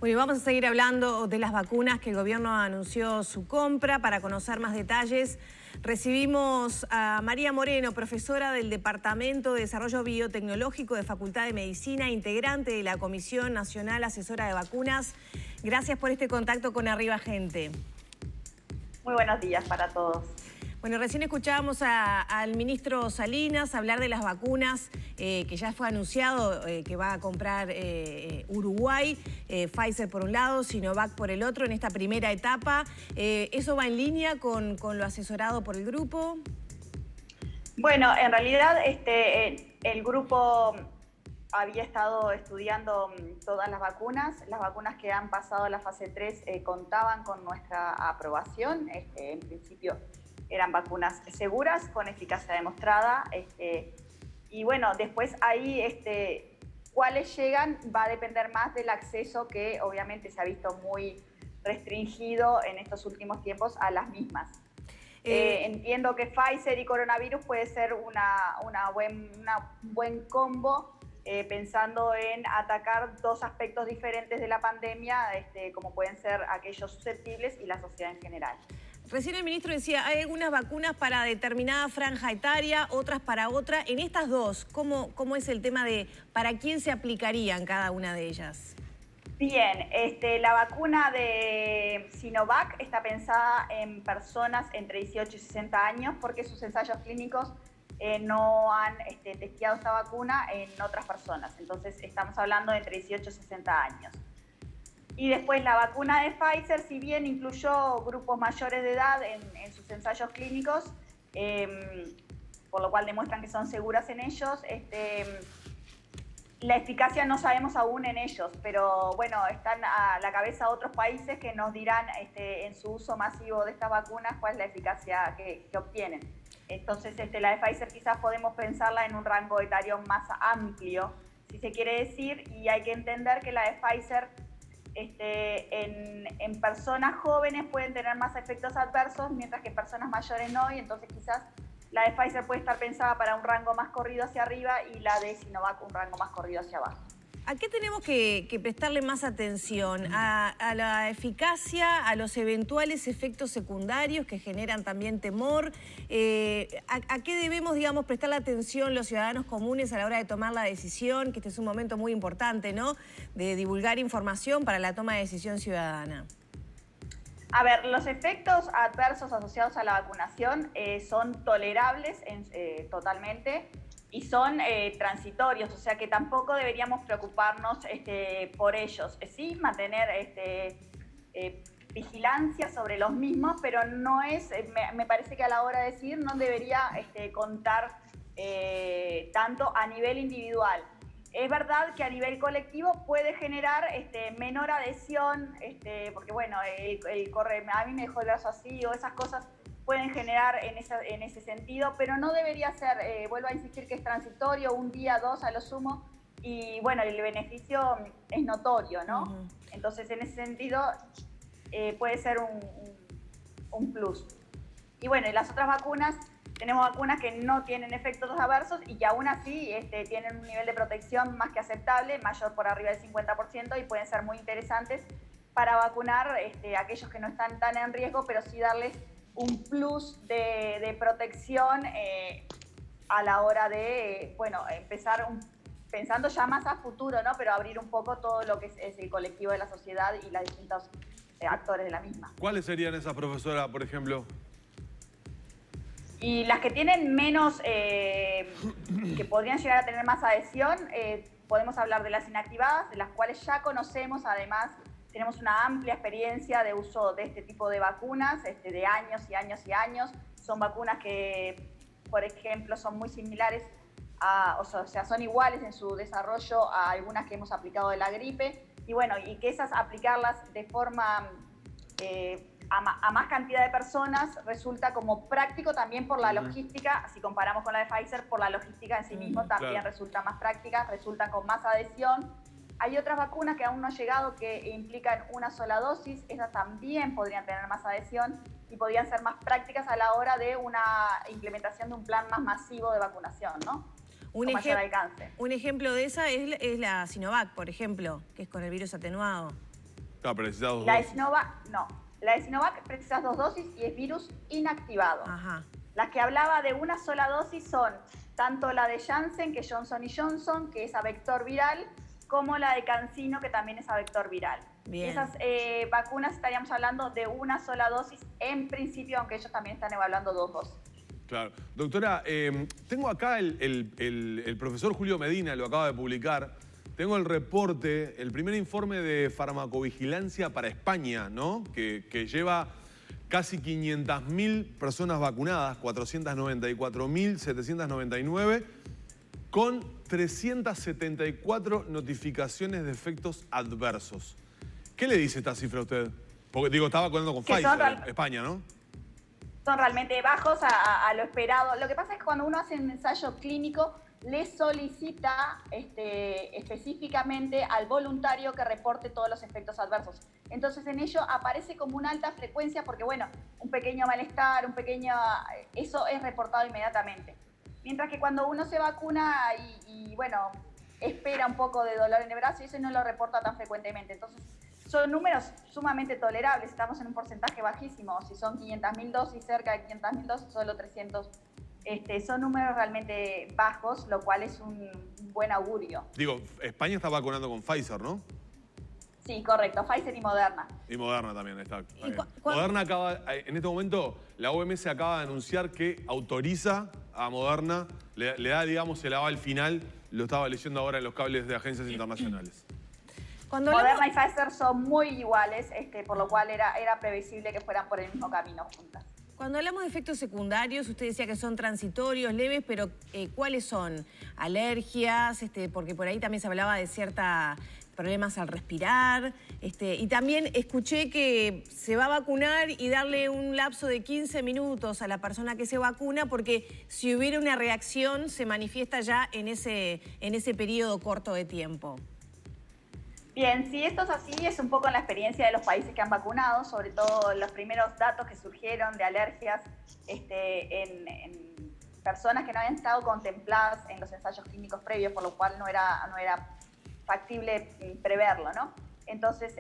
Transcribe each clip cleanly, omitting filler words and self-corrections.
Bueno, y vamos a seguir hablando de las vacunas que el gobierno anunció su compra. Para conocer más detalles, recibimos a María Moreno, profesora del Departamento de Desarrollo Biotecnológico de Facultad de Medicina, integrante de la Comisión Nacional Asesora de Vacunas. Gracias por este contacto con Arriba Gente. Muy buenos días para todos. Bueno, recién escuchábamos al ministro Salinas hablar de las vacunas que ya fue anunciado que va a comprar Uruguay, Pfizer por un lado, Sinovac por el otro en esta primera etapa. ¿Eso va en línea con lo asesorado por el grupo? Bueno, en realidad el grupo había estado estudiando todas las vacunas que han pasado a la fase 3 contaban con nuestra aprobación, en principio eran vacunas seguras, con eficacia demostrada, y bueno, después ahí cuáles llegan va a depender más del acceso que obviamente se ha visto muy restringido en estos últimos tiempos a las mismas. Entiendo que Pfizer y coronavirus puede ser un buen combo, pensando en atacar dos aspectos diferentes de la pandemia, como pueden ser aquellos susceptibles y la sociedad en general. Recién el ministro decía, hay algunas vacunas para determinada franja etaria, otras para otra. En estas dos, ¿cómo es el tema de para quién se aplicarían cada una de ellas? Bien, la vacuna de Sinovac está pensada en personas entre 18 y 60 años porque sus ensayos clínicos no han testeado esta vacuna en otras personas. Entonces estamos hablando de entre 18 y 60 años. Y después la vacuna de Pfizer, si bien incluyó grupos mayores de edad en sus ensayos clínicos, por lo cual demuestran que son seguras en ellos, la eficacia no sabemos aún en ellos, pero bueno, están a la cabeza otros países que nos dirán en su uso masivo de estas vacunas cuál es la eficacia que obtienen. Entonces la de Pfizer quizás podemos pensarla en un rango etario más amplio, si se quiere decir, y hay que entender que la de Pfizer en personas jóvenes pueden tener más efectos adversos, mientras que en personas mayores no, y entonces quizás la de Pfizer puede estar pensada para un rango más corrido hacia arriba y la de Sinovac un rango más corrido hacia abajo. ¿A qué tenemos que prestarle más atención? ¿A la eficacia, a los eventuales efectos secundarios que generan también temor? ¿A qué debemos, digamos, prestarle atención los ciudadanos comunes a la hora de tomar la decisión? Que este es un momento muy importante, ¿no? De divulgar información para la toma de decisión ciudadana. A ver, los efectos adversos asociados a la vacunación son tolerables totalmente y son transitorios, o sea que tampoco deberíamos preocuparnos por ellos. Sí, mantener vigilancia sobre los mismos, pero no es, me parece que a la hora de decir no debería contar tanto a nivel individual. Es verdad que a nivel colectivo puede generar menor adhesión, porque bueno, el corre, a mí me dejó el brazo así, o esas cosas pueden generar en ese sentido, pero no debería ser, vuelvo a insistir que es transitorio, un día, dos a lo sumo, y bueno, el beneficio es notorio, ¿no? Uh-huh. Entonces, en ese sentido, puede ser un plus. Y bueno, y las otras vacunas, tenemos vacunas que no tienen efectos adversos y que aún así tienen un nivel de protección más que aceptable, mayor por arriba del 50%, y pueden ser muy interesantes para vacunar a aquellos que no están tan en riesgo, pero sí darles un plus de protección a la hora de, empezar pensando ya más a futuro, ¿no? Pero abrir un poco todo lo que es el colectivo de la sociedad y los distintos actores de la misma. ¿Cuáles serían esas, profesora, por ejemplo? Y las que tienen menos, que podrían llegar a tener más adhesión, podemos hablar de las inactivadas, de las cuales ya conocemos, además, tenemos una amplia experiencia de uso de este tipo de vacunas, de años y años y años. Son vacunas que, por ejemplo, son muy similares, o sea, son iguales en su desarrollo a algunas que hemos aplicado de la gripe. Y bueno, y que esas aplicarlas de forma a más cantidad de personas resulta como práctico también por la logística. Si comparamos con la de Pfizer, por la logística en sí mismo también claro, resulta más práctica, resulta con más adhesión. Hay otras vacunas que aún no han llegado que implican una sola dosis, esas también podrían tener más adhesión y podrían ser más prácticas a la hora de una implementación de un plan más masivo de vacunación, ¿no? Con mayor alcance. Un ejemplo de esa es la Sinovac, por ejemplo, que es con el virus atenuado. Claro, pero necesitas dos La de dosis. Sinovac, no. La de Sinovac precisas 2 dosis y es virus inactivado. Ajá. Las que hablaba de una sola dosis son tanto la de Janssen, que es Johnson Johnson, que es a vector viral, como la de CanSino, que también es a vector viral. Bien. Esas vacunas estaríamos hablando de una sola dosis en principio, aunque ellos también están evaluando 2 dosis. Claro. Doctora, tengo acá el profesor Julio Medina, lo acaba de publicar. Tengo el reporte, el primer informe de farmacovigilancia para España, ¿no? Que lleva casi 500.000 personas vacunadas, 494.799, con 374 notificaciones de efectos adversos. ¿Qué le dice esta cifra a usted? Porque digo, está vacunando con Pfizer, España, ¿no? Son realmente bajos a lo esperado. Lo que pasa es que cuando uno hace un ensayo clínico, le solicita específicamente al voluntario que reporte todos los efectos adversos. Entonces en ello aparece como una alta frecuencia porque, bueno, un pequeño malestar, eso es reportado inmediatamente. Mientras que cuando uno se vacuna y bueno, espera un poco de dolor en el brazo, eso no lo reporta tan frecuentemente. Entonces son números sumamente tolerables, estamos en un porcentaje bajísimo. Si son 500.000 dosis, cerca de 500.000 dosis, solo 300. Son números realmente bajos, lo cual es un buen augurio. Digo, España está vacunando con Pfizer, ¿no? Sí, correcto, Pfizer y Moderna. Y Moderna también está. ¿Y Moderna acaba, en este momento, la OMS acaba de anunciar que autoriza a Moderna, le da, digamos, el aval final, lo estaba leyendo ahora en los cables de agencias internacionales. Moderna y Pfizer son muy iguales, por lo cual era previsible que fueran por el mismo camino juntas. Cuando hablamos de efectos secundarios, usted decía que son transitorios, leves, pero ¿cuáles son? ¿Alergias? Porque por ahí también se hablaba de ciertos problemas al respirar. Y también escuché que se va a vacunar y darle un lapso de 15 minutos a la persona que se vacuna, porque si hubiera una reacción se manifiesta ya en ese periodo corto de tiempo. Bien, si esto es así, es un poco en la experiencia de los países que han vacunado, sobre todo los primeros datos que surgieron de alergias en personas que no habían estado contempladas en los ensayos clínicos previos, por lo cual no era factible preverlo, ¿no? Entonces,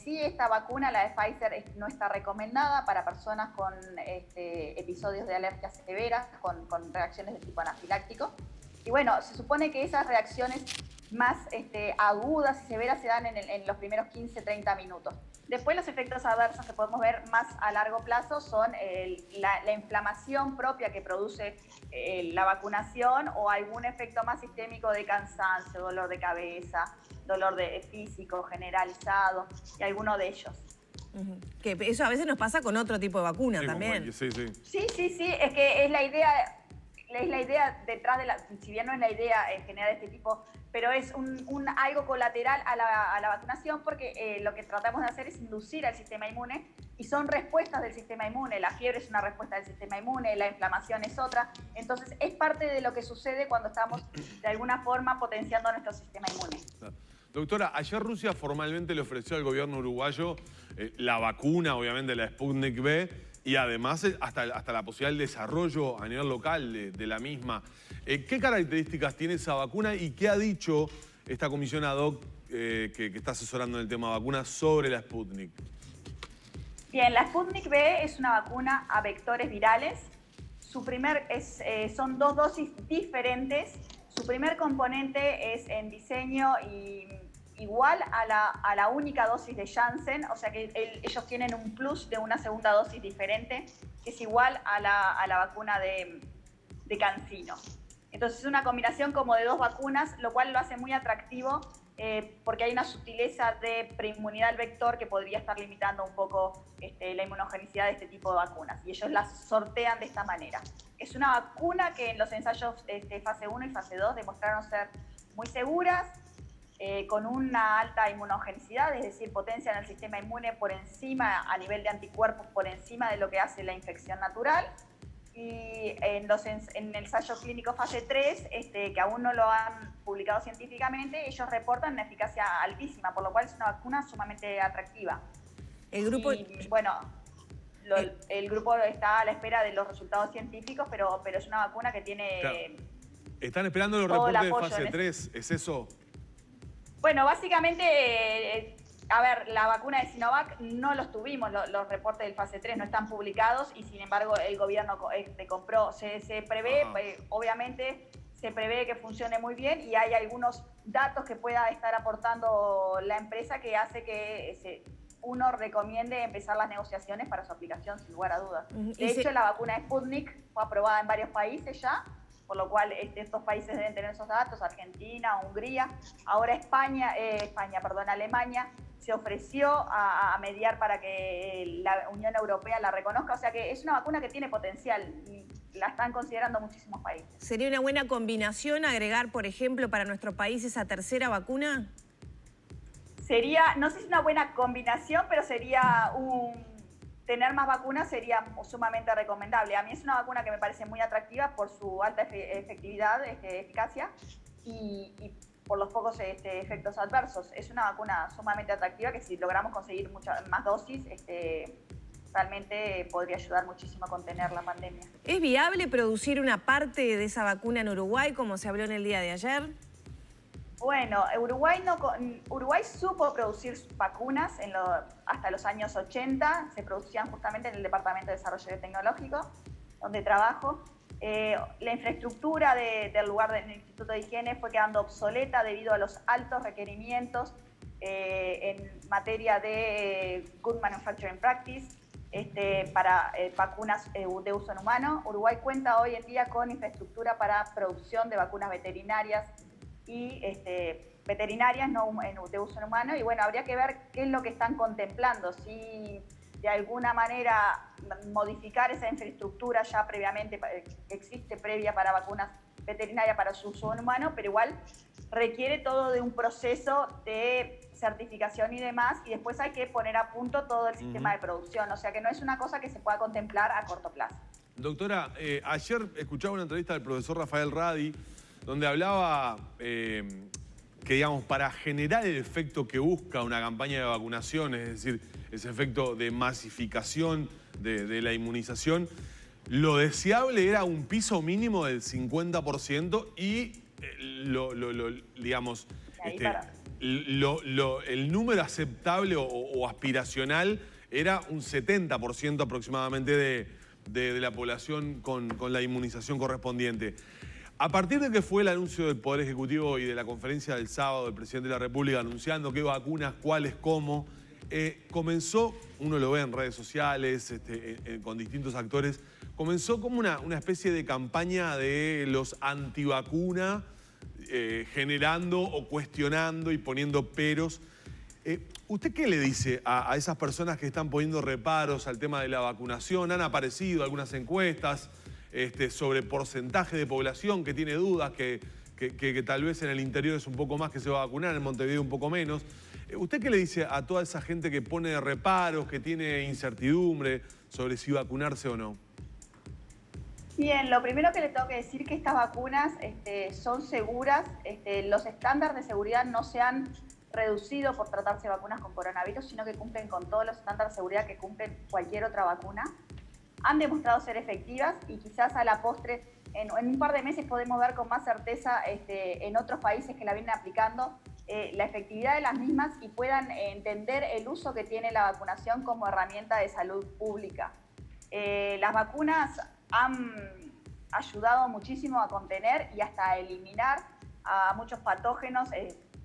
sí, esta vacuna, la de Pfizer, no está recomendada para personas con episodios de alergias severas, con reacciones de tipo anafiláctico. Y bueno, se supone que esas reacciones más agudas y severas se dan en los primeros 15-30 minutos. Después los efectos adversos que podemos ver más a largo plazo son la inflamación propia que produce la vacunación o algún efecto más sistémico de cansancio, dolor de cabeza, dolor físico generalizado y alguno de ellos. Que eso a veces nos pasa con otro tipo de vacuna también. Sí, es que es la idea detrás de si bien no es la idea general de este tipo, pero es algo colateral a la vacunación porque lo que tratamos de hacer es inducir al sistema inmune y son respuestas del sistema inmune. La fiebre es una respuesta del sistema inmune, la inflamación es otra. Entonces es parte de lo que sucede cuando estamos de alguna forma potenciando nuestro sistema inmune. Doctora, ayer Rusia formalmente le ofreció al gobierno uruguayo la vacuna, obviamente la Sputnik V, y además hasta la posibilidad del desarrollo a nivel local de la misma. ¿Qué características tiene esa vacuna y qué ha dicho esta comisión ad hoc que está asesorando en el tema vacunas sobre la Sputnik? Bien, la Sputnik V es una vacuna a vectores virales. Son 2 dosis diferentes. Su primer componente es en diseño igual a la única dosis de Janssen, o sea que ellos tienen un plus de una segunda dosis diferente, que es igual a la vacuna de CanSino. Entonces es una combinación como de 2 vacunas, lo cual lo hace muy atractivo porque hay una sutileza de preinmunidad al vector que podría estar limitando un poco la inmunogenicidad de este tipo de vacunas, y ellos las sortean de esta manera. Es una vacuna que en los ensayos fase 1 y fase 2 demostraron ser muy seguras, con una alta inmunogenicidad, es decir, potencian el sistema inmune por encima, a nivel de anticuerpos, por encima de lo que hace la infección natural. Y en el ensayo clínico fase 3, que aún no lo han publicado científicamente, ellos reportan una eficacia altísima, por lo cual es una vacuna sumamente atractiva. El grupo... Y bueno, el grupo está a la espera de los resultados científicos, pero es una vacuna que tiene... Claro. ¿Están esperando los reportes de fase 3? ¿Es eso? Bueno, básicamente A ver, la vacuna de Sinovac no los tuvimos, los reportes del fase 3 no están publicados y sin embargo el gobierno compró. Se prevé, obviamente, se prevé que funcione muy bien y hay algunos datos que pueda estar aportando la empresa que hace que uno recomiende empezar las negociaciones para su aplicación, sin lugar a dudas. De hecho, la vacuna Sputnik fue aprobada en varios países ya, por lo cual estos países deben tener esos datos, Argentina, Hungría. Ahora Alemania se ofreció a mediar para que la Unión Europea la reconozca, o sea que es una vacuna que tiene potencial y la están considerando muchísimos países. ¿Sería una buena combinación agregar, por ejemplo, para nuestro país esa tercera vacuna? Sería, no sé si es una buena combinación, pero sería tener más vacunas sería sumamente recomendable. A mí es una vacuna que me parece muy atractiva por su alta efectividad, eficacia y por los pocos efectos adversos. Es una vacuna sumamente atractiva que si logramos conseguir muchas más dosis, realmente podría ayudar muchísimo a contener la pandemia. ¿Es viable producir una parte de esa vacuna en Uruguay, como se habló en el día de ayer? Bueno, Uruguay supo producir vacunas hasta los años 80, se producían justamente en el Departamento de Desarrollo Tecnológico, donde trabajo. La infraestructura del lugar del Instituto de Higiene fue quedando obsoleta debido a los altos requerimientos en materia de Good Manufacturing Practice para vacunas de uso en humano. Uruguay cuenta hoy en día con infraestructura para producción de vacunas veterinarias y veterinarias no de uso en humano, y bueno, habría que ver qué es lo que están contemplando, si de alguna manera modificar esa infraestructura ya previamente que existe previa para vacunas veterinarias para su uso en humano, pero igual requiere todo de un proceso de certificación y demás, y después hay que poner a punto todo el sistema de producción, o sea que no es una cosa que se pueda contemplar a corto plazo. Doctora, ayer escuchaba una entrevista del profesor Rafael Radi, donde hablaba que, digamos, para generar el efecto que busca una campaña de vacunación, es decir, ese efecto de masificación de la inmunización, lo deseable era un piso mínimo del 50% y digamos, el número aceptable o aspiracional era un 70% aproximadamente de la población con la inmunización correspondiente. A partir de que fue el anuncio del Poder Ejecutivo y de la conferencia del sábado del Presidente de la República anunciando qué vacunas, cuáles, cómo, comenzó, uno lo ve en redes sociales, con distintos actores, comenzó como una especie de campaña de los antivacunas, generando o cuestionando y poniendo peros. ¿Usted qué le dice a esas personas que están poniendo reparos al tema de la vacunación? Han aparecido algunas encuestas sobre porcentaje de población que tiene dudas, que tal vez en el interior es un poco más que se va a vacunar, en Montevideo un poco menos. ¿Usted qué le dice a toda esa gente que pone reparos, que tiene incertidumbre sobre si vacunarse o no? Bien, lo primero que le tengo que decir es que estas vacunas son seguras. Los estándares de seguridad no se han reducido por tratarse de vacunas con coronavirus, sino que cumplen con todos los estándares de seguridad que cumplen cualquier otra vacuna. Han demostrado ser efectivas y quizás a la postre, en un par de meses podemos ver con más certeza en otros países que la vienen aplicando la efectividad de las mismas y puedan entender el uso que tiene la vacunación como herramienta de salud pública. Las vacunas han ayudado muchísimo a contener y hasta a eliminar a muchos patógenos,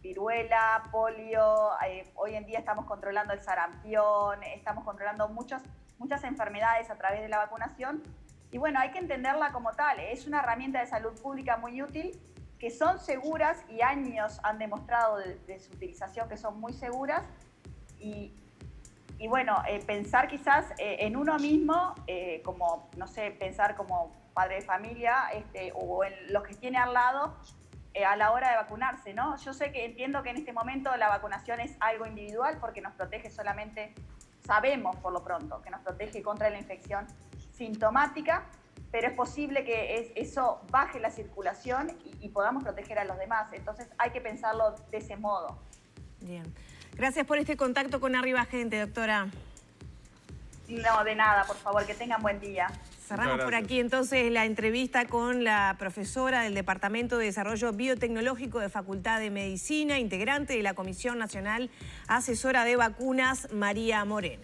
viruela, polio, hoy en día estamos controlando el sarampión, estamos controlando muchas enfermedades a través de la vacunación y bueno, hay que entenderla como tal, es una herramienta de salud pública muy útil, que son seguras y años han demostrado de su utilización que son muy seguras y bueno, pensar quizás en uno mismo, como, no sé, pensar como padre de familia o en los que tiene al lado a la hora de vacunarse, ¿no? Yo entiendo que en este momento la vacunación es algo individual porque nos protege solamente, sabemos por lo pronto, que nos protege contra la infección sintomática, pero es posible que eso baje la circulación y podamos proteger a los demás. Entonces hay que pensarlo de ese modo. Bien. Gracias por este contacto con Arriba Gente, doctora. No, de nada, por favor, que tengan buen día. Cerramos por aquí entonces la entrevista con la profesora del Departamento de Desarrollo Biotecnológico de Facultad de Medicina, integrante de la Comisión Nacional Asesora de Vacunas, María Moreno.